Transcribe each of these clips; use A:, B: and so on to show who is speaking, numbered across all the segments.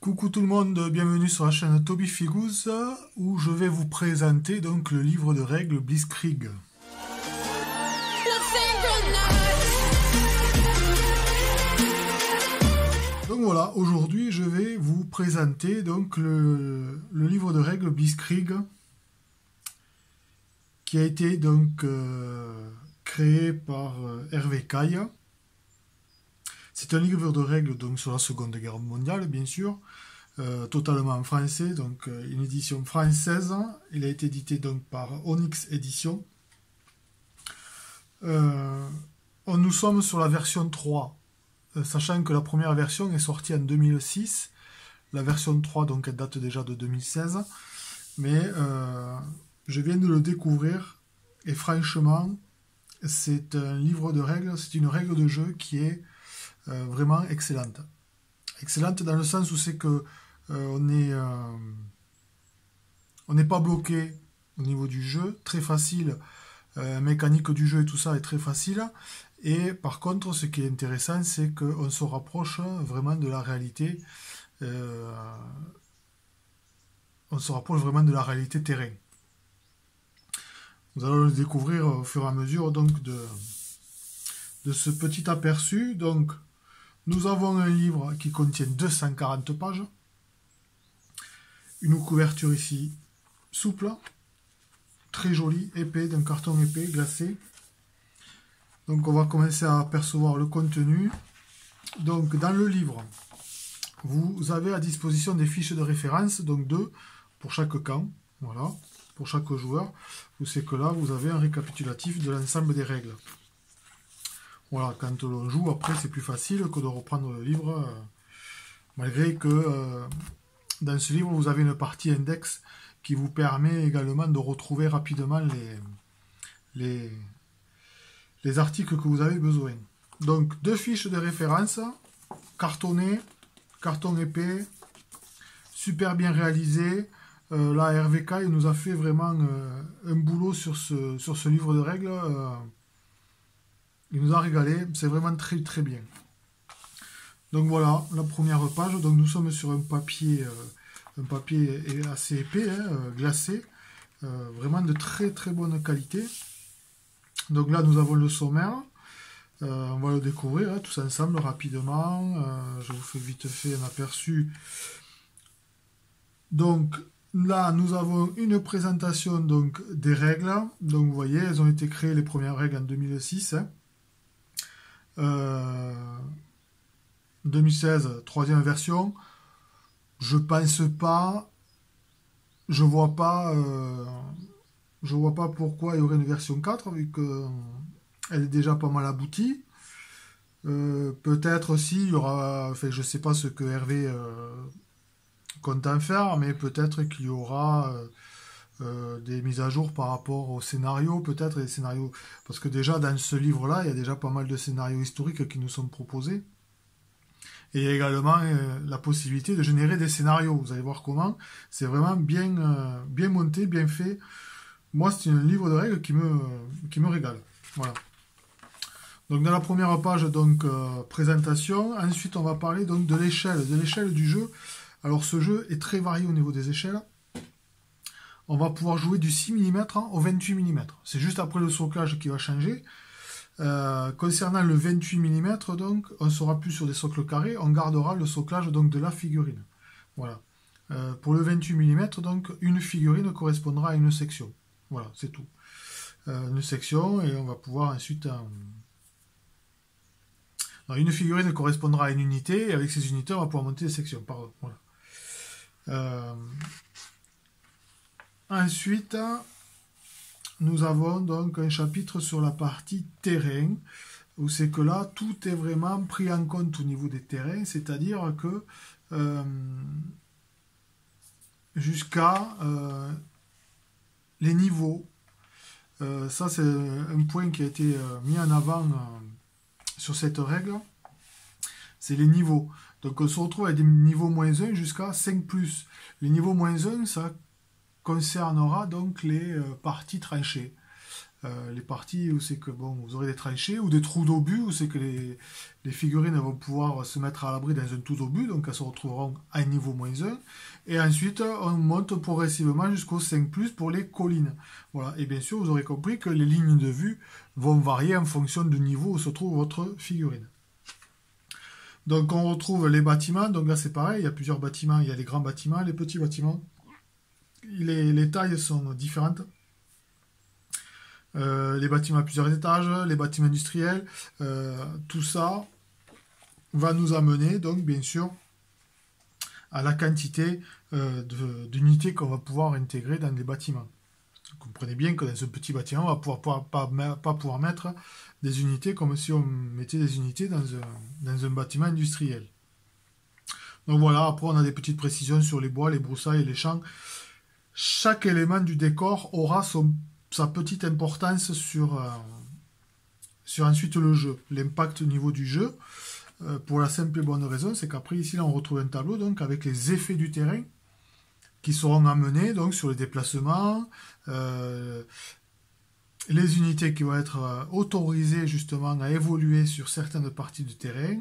A: Coucou tout le monde, bienvenue sur la chaîne Toby Figouz où je vais vous présenter donc le livre de règles Blitzkrieg. Donc voilà, aujourd'hui je vais vous présenter donc le livre de règles Blitzkrieg qui a été donc créé par Hervé Caille. C'est un livre de règles donc sur la Seconde Guerre mondiale, bien sûr, totalement en français, donc une édition française. Il a été édité donc par Onyx Édition. Nous sommes sur la version 3, sachant que la première version est sortie en 2006. La version 3, donc, elle date déjà de 2016. Mais je viens de le découvrir, et franchement, c'est un livre de règles, c'est une règle de jeu qui est vraiment excellente. Excellente dans le sens où c'est que on n'est pas bloqué au niveau du jeu, très facile, mécanique du jeu et tout ça est très facile. Et par contre, ce qui est intéressant, c'est qu'on se rapproche vraiment de la réalité. On se rapproche vraiment de la réalité terrain. Nous allons le découvrir au fur et à mesure donc de ce petit aperçu. Donc, nous avons un livre qui contient 240 pages, une couverture ici souple, très jolie, épais, d'un carton épais, glacé. Donc on va commencer à apercevoir le contenu. Donc dans le livre, vous avez à disposition des fiches de référence, donc 2 pour chaque camp, voilà, pour chaque joueur. Vous savez que là, vous avez un récapitulatif de l'ensemble des règles. Voilà, quand on joue, après, c'est plus facile que de reprendre le livre, malgré que dans ce livre, vous avez une partie index qui vous permet également de retrouver rapidement les articles que vous avez besoin. Donc, 2 fiches de référence, cartonnées, carton épais, super bien réalisé. Là, RVK, il nous a fait vraiment un boulot sur ce livre de règles. Il nous a régalé, c'est vraiment très très bien. Donc voilà, la première page. Donc nous sommes sur un papier assez épais, glacé, vraiment de très très bonne qualité. Donc là nous avons le sommaire. On va le découvrir tous ensemble rapidement. Je vous fais vite fait un aperçu. Donc là nous avons une présentation donc des règles. Donc vous voyez, elles ont été créées les premières règles en 2006. 2016, troisième version. Je pense pas, je vois pas pourquoi il y aurait une version 4 vu que elle est déjà pas mal aboutie. Peut-être aussi il y aura, enfin je sais pas ce que Hervé compte en faire, mais peut-être qu'il y aura des mises à jour par rapport au scénario, peut-être des scénarios, parce que déjà dans ce livre-là, il y a déjà pas mal de scénarios historiques qui nous sont proposés. Et il y a également la possibilité de générer des scénarios. Vous allez voir comment. C'est vraiment bien monté, bien fait. Moi, c'est un livre de règles qui me régale. Voilà. Donc dans la première page, donc présentation. Ensuite, on va parler donc de l'échelle du jeu. Alors ce jeu est très varié au niveau des échelles. On va pouvoir jouer du 6 mm au 28 mm. C'est juste après le soclage qui va changer. Concernant le 28 mm, donc, on ne sera plus sur des socles carrés, on gardera le soclage donc, de la figurine. Voilà. Pour le 28 mm, donc, une figurine correspondra à une section. Voilà, c'est tout. Une section, et on va pouvoir ensuite... Alors, une figurine correspondra à une unité, et avec ces unités, on va pouvoir monter des sections. Pardon. Voilà. Ensuite, nous avons donc un chapitre sur la partie terrain, où c'est que là, tout est vraiment pris en compte au niveau des terrains, c'est-à-dire que jusqu'à les niveaux, ça c'est un point qui a été mis en avant sur cette règle, c'est les niveaux. Donc on se retrouve avec des niveaux -1 jusqu'à 5+. Les niveaux -1, ça concernera donc les parties tranchées. les parties où c'est que bon, vous aurez des tranchées ou des trous d'obus où c'est que les figurines vont pouvoir se mettre à l'abri dans un trou d'obus, donc elles se retrouveront à un niveau -1. Et ensuite, on monte progressivement jusqu'au 5+, pour les collines. Voilà. Et bien sûr, vous aurez compris que les lignes de vue vont varier en fonction du niveau où se trouve votre figurine. Donc on retrouve les bâtiments, donc là c'est pareil, il y a plusieurs bâtiments, il y a les grands bâtiments, les petits bâtiments. Les tailles sont différentes. Les bâtiments à plusieurs étages, les bâtiments industriels, tout ça va nous amener donc bien sûr à la quantité d'unités qu'on va pouvoir intégrer dans les bâtiments. Vous comprenez bien que dans ce petit bâtiment, on va pas pouvoir mettre des unités comme si on mettait des unités dans un bâtiment industriel. Donc voilà, après on a des petites précisions sur les bois, les broussailles et les champs. Chaque élément du décor aura sa petite importance sur ensuite le jeu, l'impact au niveau du jeu, pour la simple et bonne raison, c'est qu'après ici là, on retrouve un tableau donc avec les effets du terrain qui seront amenés donc sur les déplacements, les unités qui vont être autorisées justement à évoluer sur certaines parties du terrain,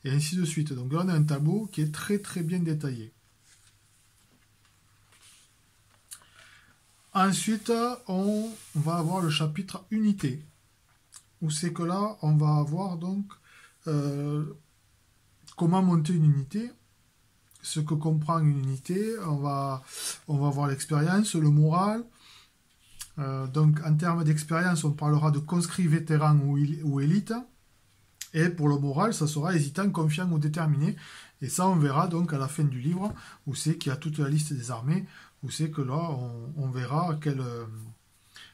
A: et ainsi de suite. Donc là on a un tableau qui est très très bien détaillé. Ensuite, on va avoir le chapitre unité, où c'est que là, on va avoir donc comment monter une unité, ce que comprend une unité, on va voir l'expérience, le moral. Donc en termes d'expérience, on parlera de conscrit, vétéran ou élite, et pour le moral, ça sera hésitant, confiant ou déterminé, et ça on verra donc à la fin du livre, où c'est qu'il y a toute la liste des armées, où c'est que là, on verra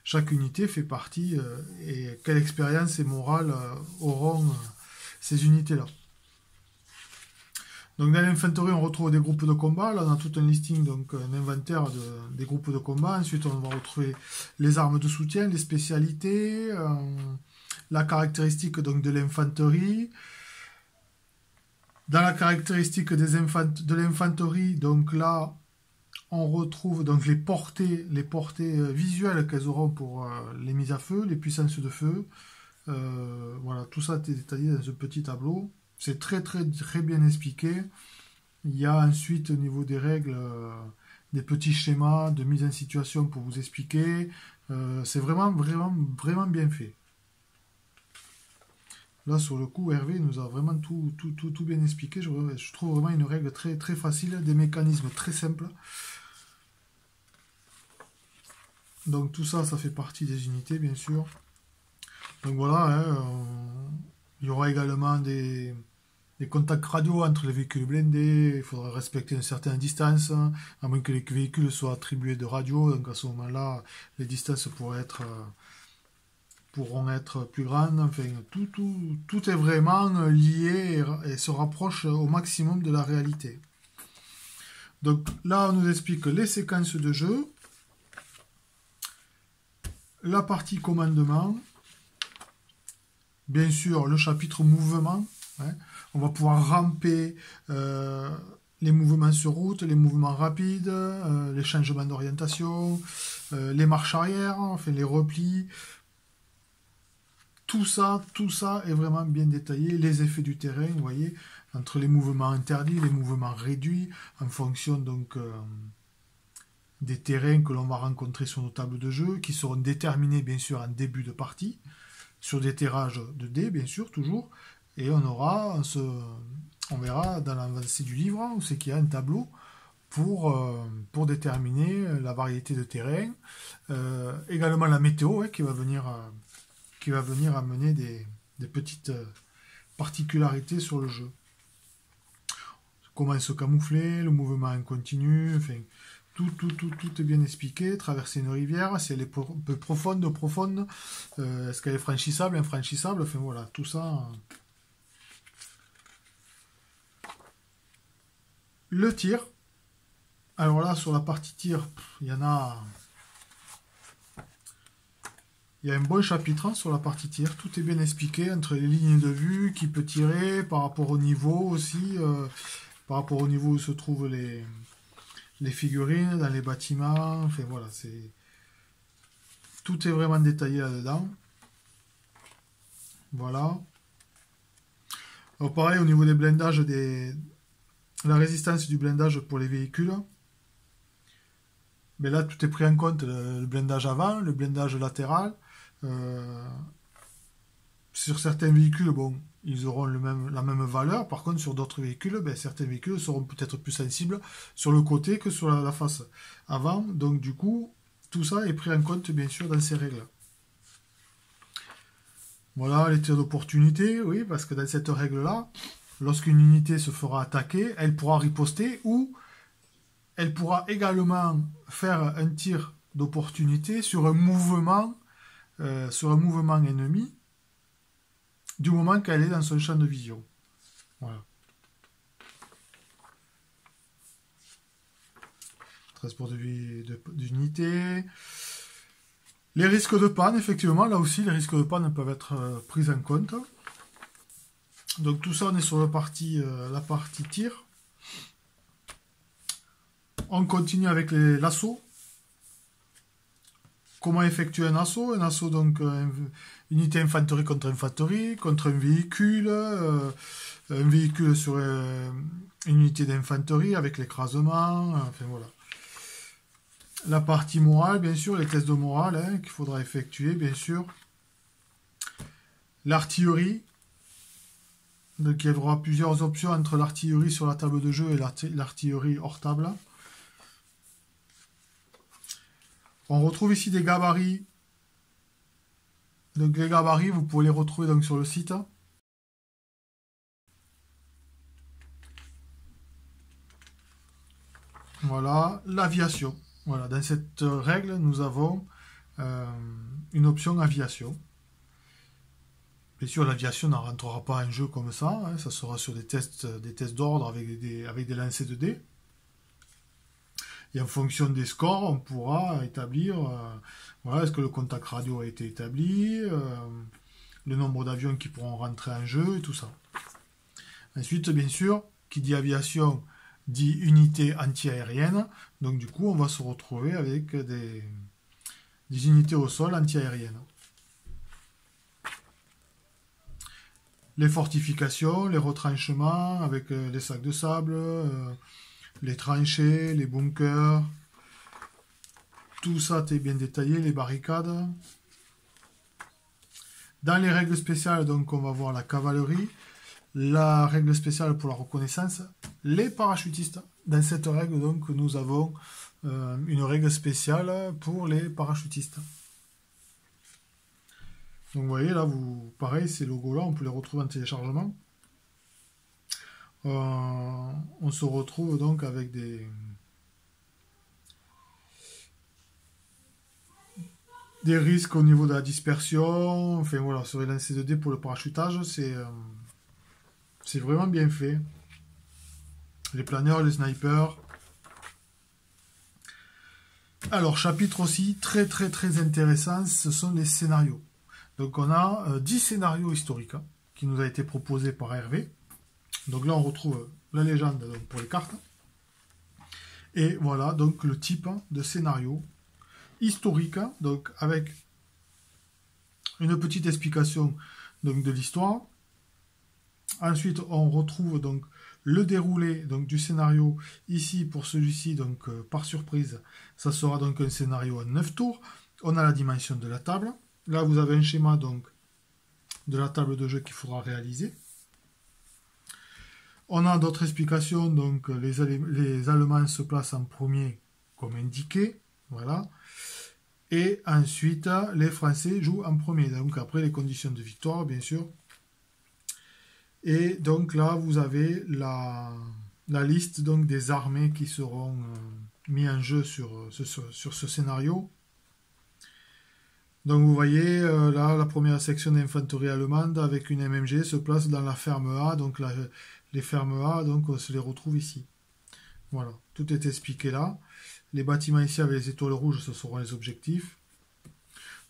A: chaque unité fait partie et quelle expérience et morale auront ces unités-là. Donc dans l'infanterie, on retrouve des groupes de combat. Là, on a tout un listing, donc un inventaire des groupes de combat. Ensuite, on va retrouver les armes de soutien, les spécialités, la caractéristique donc, de l'infanterie. Dans la caractéristique de l'infanterie, donc là, on retrouve donc les portées visuelles qu'elles auront pour les mises à feu, les puissances de feu. Voilà, tout ça est détaillé dans ce petit tableau. C'est très très très bien expliqué. Il y a ensuite au niveau des règles des petits schémas de mise en situation pour vous expliquer. C'est vraiment bien fait. Là sur le coup, Hervé nous a vraiment tout bien expliqué. Je trouve vraiment une règle très très facile, des mécanismes très simples. Donc tout ça, ça fait partie des unités, bien sûr. Donc voilà, il y aura également des contacts radio entre les véhicules blindés. Il faudra respecter une certaine distance, à moins que les véhicules soient attribués de radio. Donc à ce moment-là, les distances pourront être plus grandes. Enfin, tout est vraiment lié et se rapproche au maximum de la réalité. Donc là, on nous explique les séquences de jeu, la partie commandement, bien sûr le chapitre mouvement, hein. On va pouvoir ramper les mouvements sur route, les mouvements rapides, les changements d'orientation, les marches arrière, enfin les replis. Tout ça est vraiment bien détaillé. Les effets du terrain, vous voyez, entre les mouvements interdits, les mouvements réduits, en fonction donc des terrains que l'on va rencontrer sur nos tables de jeu, qui seront déterminés bien sûr en début de partie, sur des tirages de dés, bien sûr, toujours. Et on verra dans l'avancée du livre où c'est qu'il y a un tableau pour déterminer la variété de terrain. Également la météo, qui va venir amener des petites particularités sur le jeu. Comment se camoufler, le mouvement en continu, enfin, tout est bien expliqué. Traverser une rivière, si elle est un peu profonde, est-ce qu'elle est franchissable, infranchissable, enfin voilà, tout ça. Le tir. Alors là, sur la partie tir, il y a un bon chapitre sur la partie tir. Tout est bien expliqué entre les lignes de vue, qui peut tirer, par rapport au niveau aussi, par rapport au niveau où se trouvent les figurines, dans les bâtiments. Enfin voilà, Tout est vraiment détaillé là-dedans. Voilà. Alors pareil, au niveau des blindages, la résistance du blindage pour les véhicules. Mais là, tout est pris en compte, le blindage avant, le blindage latéral. Euh, sur certains véhicules, bon, ils auront la même valeur. Par contre, sur d'autres véhicules, ben, certains véhicules seront peut-être plus sensibles sur le côté que sur la face avant. Donc du coup, tout ça est pris en compte, bien sûr, dans ces règles. Voilà, les tirs d'opportunité, oui, parce que dans cette règle-là, lorsqu'une unité se fera attaquer, elle pourra riposter ou elle pourra également faire un tir d'opportunité sur un mouvement ennemi du moment qu'elle est dans son champ de vision. Voilà. Transport d'unité. Les risques de panne, effectivement, là aussi, les risques de panne peuvent être pris en compte. Donc tout ça, on est sur la partie tir. On continue avec l'assaut. Comment effectuer un assaut? Un assaut, donc, unité infanterie contre un véhicule sur une unité d'infanterie avec l'écrasement, enfin voilà. La partie morale, bien sûr, les tests de morale hein, qu'il faudra effectuer, bien sûr. L'artillerie. Donc il y aura plusieurs options entre l'artillerie sur la table de jeu et l'artillerie hors table. On retrouve ici des gabarits. Donc les gabarits, vous pouvez les retrouver donc, sur le site. Voilà, l'aviation. Voilà, dans cette règle, nous avons une option aviation. Bien sûr, l'aviation n'en rentrera pas en jeu comme ça. Hein, ça sera sur des tests d'ordre avec des lancers de dés. Et en fonction des scores, on pourra établir voilà, est-ce que le contact radio a été établi, le nombre d'avions qui pourront rentrer en jeu et tout ça. Ensuite, bien sûr, qui dit aviation dit unité anti-aérienne. Donc du coup, on va se retrouver avec des unités au sol anti-aériennes. Les fortifications, les retranchements avec les sacs de sable, les tranchées, les bunkers. Tout ça est bien détaillé, les barricades. Dans les règles spéciales, donc, on va voir la cavalerie. La règle spéciale pour la reconnaissance, les parachutistes. Dans cette règle, donc, nous avons une règle spéciale pour les parachutistes. Donc, vous voyez, là, pareil, ces logos-là, on peut les retrouver en téléchargement. On se retrouve donc avec des risques au niveau de la dispersion. Enfin, voilà, sur les lancers de dés pour le parachutage, c'est vraiment bien fait. Les planeurs, les snipers. Alors, chapitre aussi, très très très intéressant, ce sont les scénarios. Donc, on a 10 scénarios historiques hein, qui nous a été proposés par Hervé. Donc là, on retrouve la légende donc, pour les cartes. Et voilà, donc le type de scénario historique, donc avec une petite explication donc, de l'histoire. Ensuite, on retrouve donc le déroulé donc, du scénario. Ici, pour celui-ci, donc par surprise, ça sera donc un scénario en 9 tours. On a la dimension de la table. Là, vous avez un schéma donc, de la table de jeu qu'il faudra réaliser. On a d'autres explications. Donc, les Allemands se placent en premier comme indiqué. Voilà. Et ensuite, les Français jouent en premier. Donc, après, les conditions de victoire, bien sûr. Et donc là, vous avez la liste donc, des armées qui seront mises en jeu sur ce scénario. Donc vous voyez, là, la première section d'infanterie allemande avec une MMG se place dans la ferme A. Donc les fermes A, donc, on se les retrouve ici. Voilà, tout est expliqué là. Les bâtiments ici avec les étoiles rouges, ce seront les objectifs.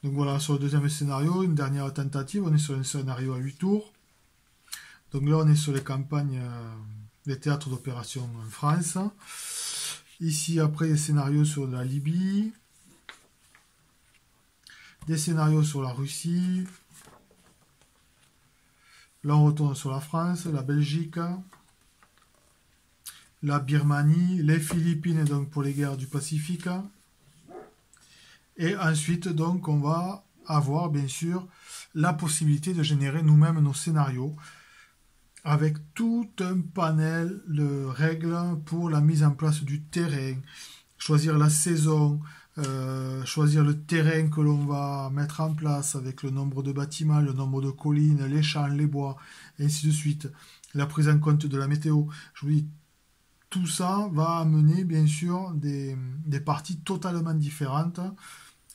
A: Donc voilà, sur le deuxième scénario, une dernière tentative. On est sur un scénario à 8 tours. Donc là, on est sur les campagnes, les théâtres d'opération en France. Ici, après, les scénarios sur la Libye. des scénarios sur la Russie. Là, on retourne sur la France, la Belgique, la Birmanie, les Philippines, donc pour les guerres du Pacifique. Et ensuite, donc, on va avoir, bien sûr, la possibilité de générer nous-mêmes nos scénarios avec tout un panel de règles pour la mise en place du terrain, choisir la saison, choisir le terrain que l'on va mettre en place avec le nombre de bâtiments, le nombre de collines, les champs, les bois, et ainsi de suite. La prise en compte de la météo. Je vous dis, tout ça va amener bien sûr des parties totalement différentes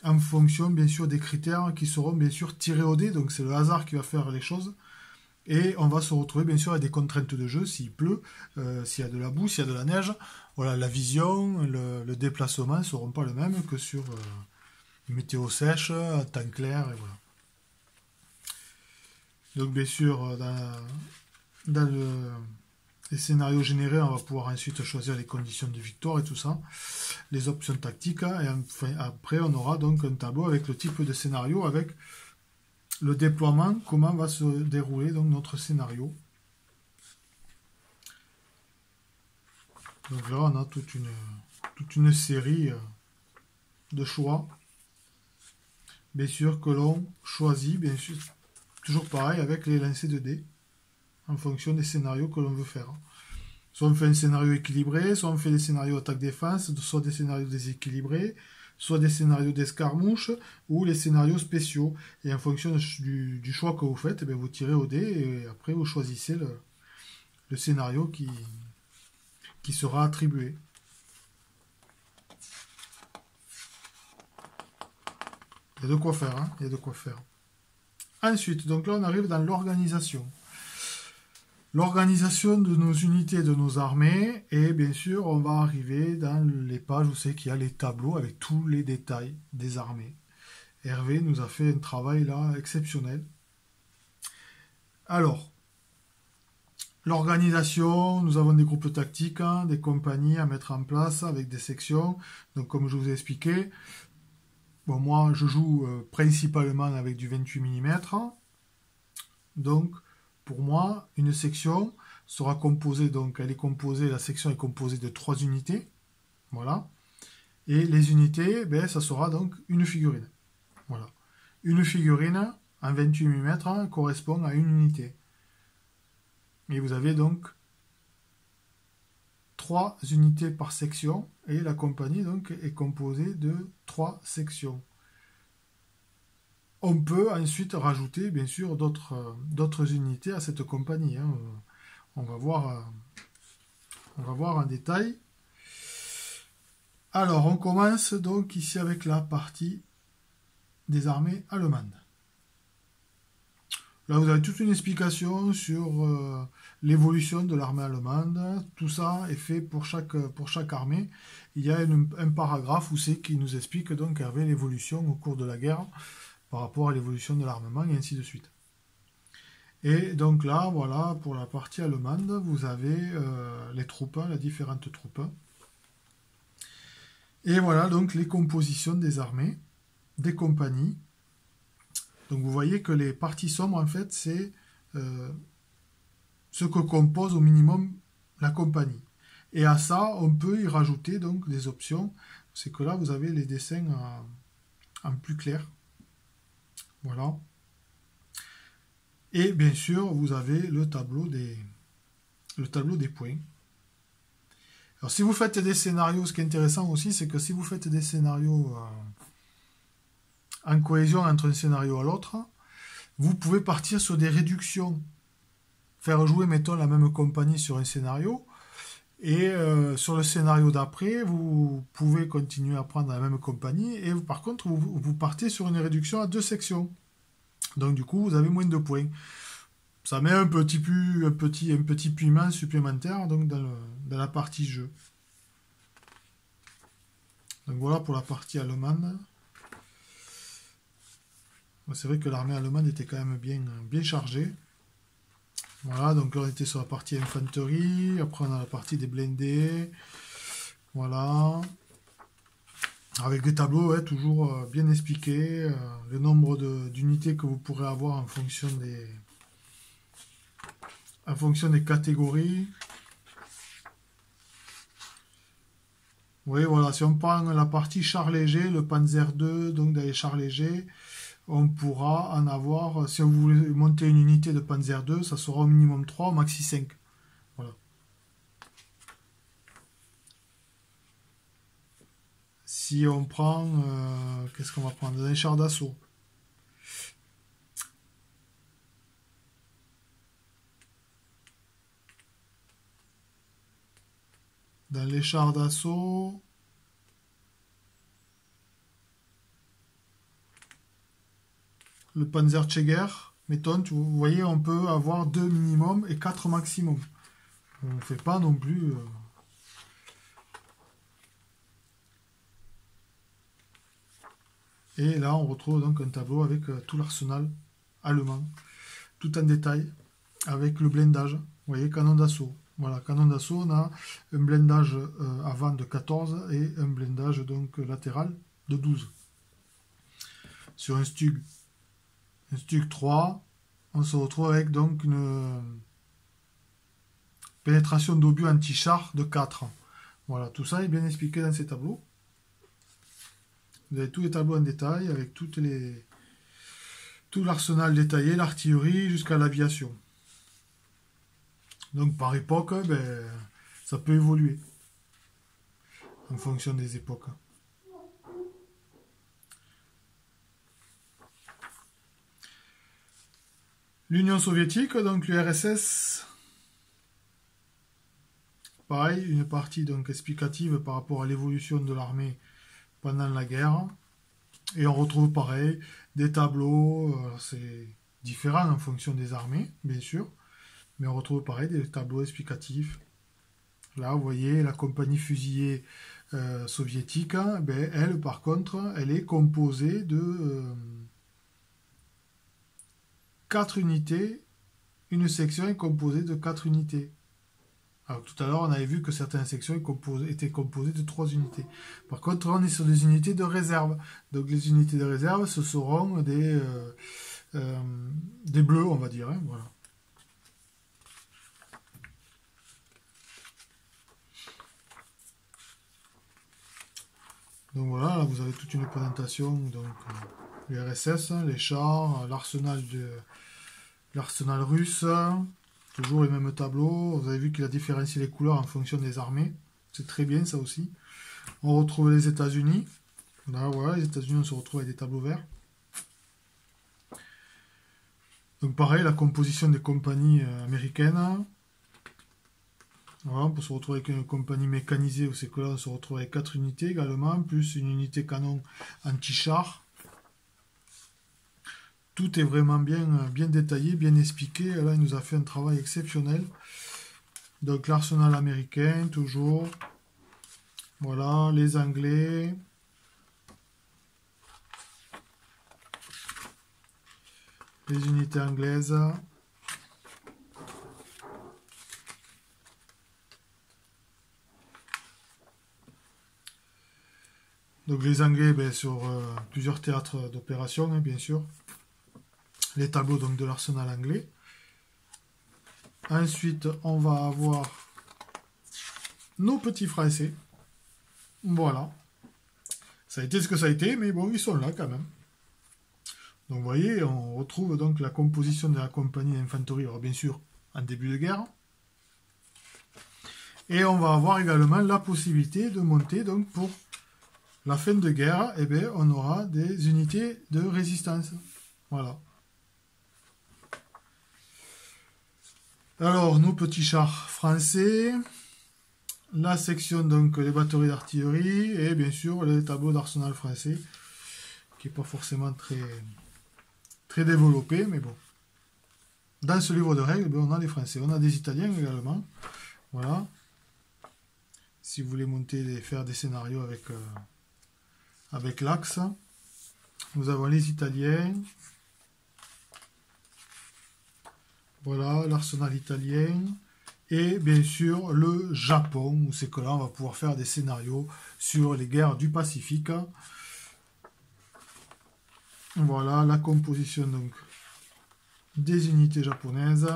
A: en fonction bien sûr des critères qui seront bien sûr tirés au dé. Donc c'est le hasard qui va faire les choses. Et on va se retrouver bien sûr avec des contraintes de jeu, s'il pleut, s'il y a de la boue, s'il y a de la neige. Voilà, la vision, le déplacement ne seront pas les mêmes que sur une météo sèche, temps clair, et voilà. Donc bien sûr, dans les scénarios générés, on va pouvoir ensuite choisir les conditions de victoire et tout ça, les options tactiques, et enfin, après on aura donc un tableau avec le type de scénario, avec le déploiement, comment va se dérouler donc notre scénario. Donc là, on a toute une série de choix, bien sûr, que l'on choisit, bien sûr, toujours pareil avec les lancers de dés, en fonction des scénarios que l'on veut faire. Soit on fait un scénario équilibré, soit on fait des scénarios attaque-défense, soit des scénarios déséquilibrés, soit des scénarios d'escarmouche, ou les scénarios spéciaux. Et en fonction du choix que vous faites, eh bien, vous tirez au dé, et après vous choisissez le scénario qui sera attribué. Il y a de quoi faire, hein, il y a de quoi faire. Ensuite, donc là on arrive dans l'organisation. L'organisation de nos unités, de nos armées, et bien sûr on va arriver dans les pages où c'est qu'il y a les tableaux avec tous les détails des armées. Hervé nous a fait un travail là exceptionnel. Alors, l'organisation, nous avons des groupes tactiques, hein, des compagnies à mettre en place avec des sections. Donc comme je vous ai expliqué, bon, moi je joue principalement avec du 28 mm. Donc pour moi, une section sera composée, donc la section est composée de 3 unités. Voilà. Et les unités, ben, ça sera donc une figurine. Voilà. Une figurine en 28 mm correspond à une unité. Et vous avez donc 3 unités par section, et la compagnie donc est composée de 3 sections. On peut ensuite rajouter bien sûr d'autres unités à cette compagnie, hein. On va voir en détail. Alors on commence donc ici avec la partie des armées allemandes. Là vous avez toute une explication sur l'évolution de l'armée allemande. Tout ça est fait pour chaque armée. Il y a un paragraphe où c'est qui nous explique donc Hervé l'évolution au cours de la guerre par rapport à l'évolution de l'armement et ainsi de suite. Et donc là, voilà, pour la partie allemande, vous avez les troupes, les différentes troupes. Et voilà donc les compositions des armées, des compagnies. Donc vous voyez que les parties sombres, en fait, c'est ce que compose au minimum la compagnie. Et à ça, on peut y rajouter donc des options. C'est que là, vous avez les dessins en plus clair. Voilà. Et bien sûr, vous avez le tableau des points. Alors, si vous faites des scénarios, ce qui est intéressant aussi, c'est que si vous faites des scénarios en cohésion entre un scénario à l'autre, vous pouvez partir sur des réductions. Faire jouer, mettons, la même compagnie sur un scénario. Et sur le scénario d'après, vous pouvez continuer à prendre la même compagnie. Et par contre, vous partez sur une réduction à 2 sections. Donc du coup, vous avez moins de points. Ça met un petit piment supplémentaire donc, dans la partie jeu. Donc voilà pour la partie allemande. C'est vrai que l'armée allemande était quand même bien chargée. Voilà, donc là on était sur la partie infanterie. Après on a la partie des blindés. Voilà. avec des tableaux toujours bien expliqués, le nombre d'unités que vous pourrez avoir en fonction des catégories. Oui, voilà, si on prend la partie char léger, le Panzer II, donc dans les chars légers, on pourra en avoir, si vous voulez monter une unité de Panzer II, ça sera au minimum 3, au maxi 5. Voilà. Si on prend, qu'est-ce qu'on va prendre? Dans les chars d'assaut. Dans les chars d'assaut, le Panzerjäger, mettons, vous voyez, on peut avoir 2 minimum et 4 maximum. On ne fait pas non plus... Et là, on retrouve donc un tableau avec tout l'arsenal allemand, tout en détail, avec le blindage. Vous voyez, canon d'assaut. Voilà, canon d'assaut, on a un blindage avant de 14 et un blindage donc latéral de 12. Sur un Stug 3, on se retrouve avec donc une pénétration d'obus anti-char de 4. Voilà, tout ça est bien expliqué dans ces tableaux. Vous avez tous les tableaux en détail avec tout l'arsenal détaillé, l'artillerie jusqu'à l'aviation. Donc par époque, ça peut évoluer en fonction des époques. L'Union soviétique, donc l'URSS, pareil, une partie donc explicative par rapport à l'évolution de l'armée pendant la guerre. Et on retrouve pareil des tableaux, c'est différent en fonction des armées, bien sûr, mais on retrouve pareil des tableaux explicatifs. Là, vous voyez la compagnie fusilier soviétique, elle, par contre, elle est composée de 4 unités. Une section est composée de 4 unités. Alors tout à l'heure, on avait vu que certaines sections étaient composées de 3 unités. Par contre, on est sur des unités de réserve. Donc les unités de réserve, ce seront des bleus, on va dire. Hein, voilà. Donc voilà, là vous avez toute une présentation. Donc l'URSS, les chars, l'arsenal russe. Toujours les mêmes tableaux. Vous avez vu qu'il a différencié les couleurs en fonction des armées. C'est très bien ça aussi. On retrouve les États-Unis. Là, voilà, les États-Unis, on se retrouve avec des tableaux verts. Donc pareil, la composition des compagnies américaines. Voilà, on peut se retrouver avec une compagnie mécanisée, où c'est que là, on se retrouve avec 4 unités également, plus une unité canon anti-char. Tout est vraiment bien détaillé, bien expliqué. Là, il nous a fait un travail exceptionnel. Donc, l'arsenal américain, toujours. Voilà, les Anglais. Les unités anglaises. Donc, les Anglais, sur plusieurs théâtres d'opération, hein, bien sûr. Les tableaux donc, de l'arsenal anglais. Ensuite, on va avoir nos petits Français. Voilà. Ça a été ce que ça a été, mais bon, ils sont là quand même. Donc vous voyez, on retrouve donc la composition de la compagnie d'infanterie, alors bien sûr, en début de guerre. Et on va avoir également la possibilité de monter, donc pour la fin de guerre, on aura des unités de résistance. Voilà. Alors, nos petits chars français, la section donc les batteries d'artillerie et bien sûr les tableaux d'arsenal français, qui n'est pas forcément très développé, mais bon. Dans ce livre de règles, on a des Français, on a des Italiens également. Voilà. Si vous voulez faire des scénarios avec l'axe, nous avons les Italiens. Voilà, l'arsenal italien. Et bien sûr le Japon, où c'est que là on va pouvoir faire des scénarios sur les guerres du Pacifique. Voilà la composition donc des unités japonaises.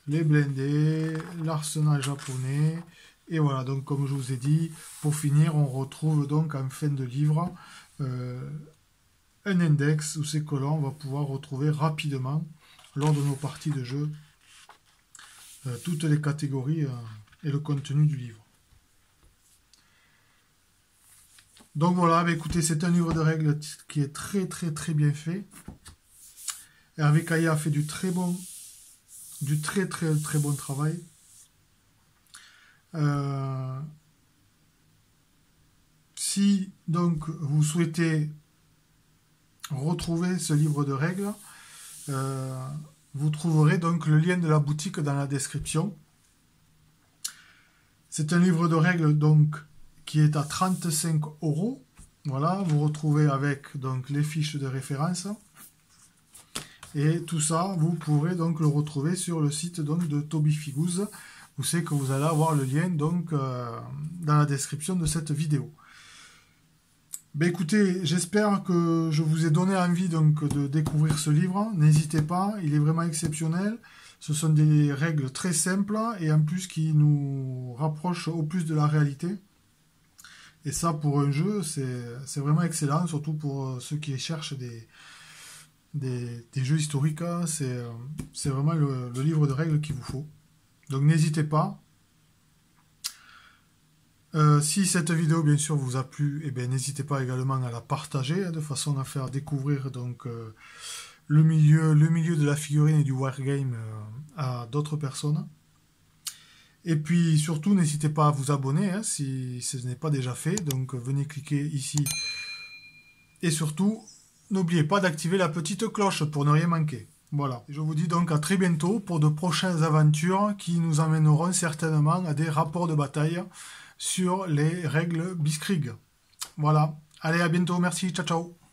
A: Les blindés, l'arsenal japonais. Et voilà, donc comme je vous ai dit, pour finir, on retrouve donc en fin de livre un index où ces colons on va pouvoir retrouver rapidement lors de nos parties de jeu toutes les catégories et le contenu du livre. Donc voilà, bah écoutez, c'est un livre de règles qui est très bien fait. Hervé Caillat a fait du très bon travail. Si donc vous souhaitez retrouver ce livre de règles, vous trouverez donc le lien de la boutique dans la description. C'est un livre de règles donc qui est à 35 €. Voilà, vous retrouvez avec donc les fiches de référence. Et tout ça, vous pourrez donc le retrouver sur le site donc de Toby Figooz, où c'est que vous allez avoir le lien donc dans la description de cette vidéo. Ben écoutez, j'espère que je vous ai donné envie donc de découvrir ce livre. N'hésitez pas, il est vraiment exceptionnel. Ce sont des règles très simples et en plus qui nous rapprochent au plus de la réalité. Et ça, pour un jeu, c'est vraiment excellent, surtout pour ceux qui cherchent des jeux historiques. C'est vraiment le livre de règles qu'il vous faut. Donc n'hésitez pas. Si cette vidéo bien sûr vous a plu, eh bien n'hésitez pas également à la partager de façon à faire découvrir donc le milieu de la figurine et du wargame à d'autres personnes. Et puis surtout n'hésitez pas à vous abonner si ce n'est pas déjà fait. Donc venez cliquer ici et surtout n'oubliez pas d'activer la petite cloche pour ne rien manquer. Voilà, je vous dis donc à très bientôt pour de prochaines aventures qui nous amèneront certainement à des rapports de bataille sur les règles Blitzkrieg. Voilà, allez à bientôt, merci, ciao ciao.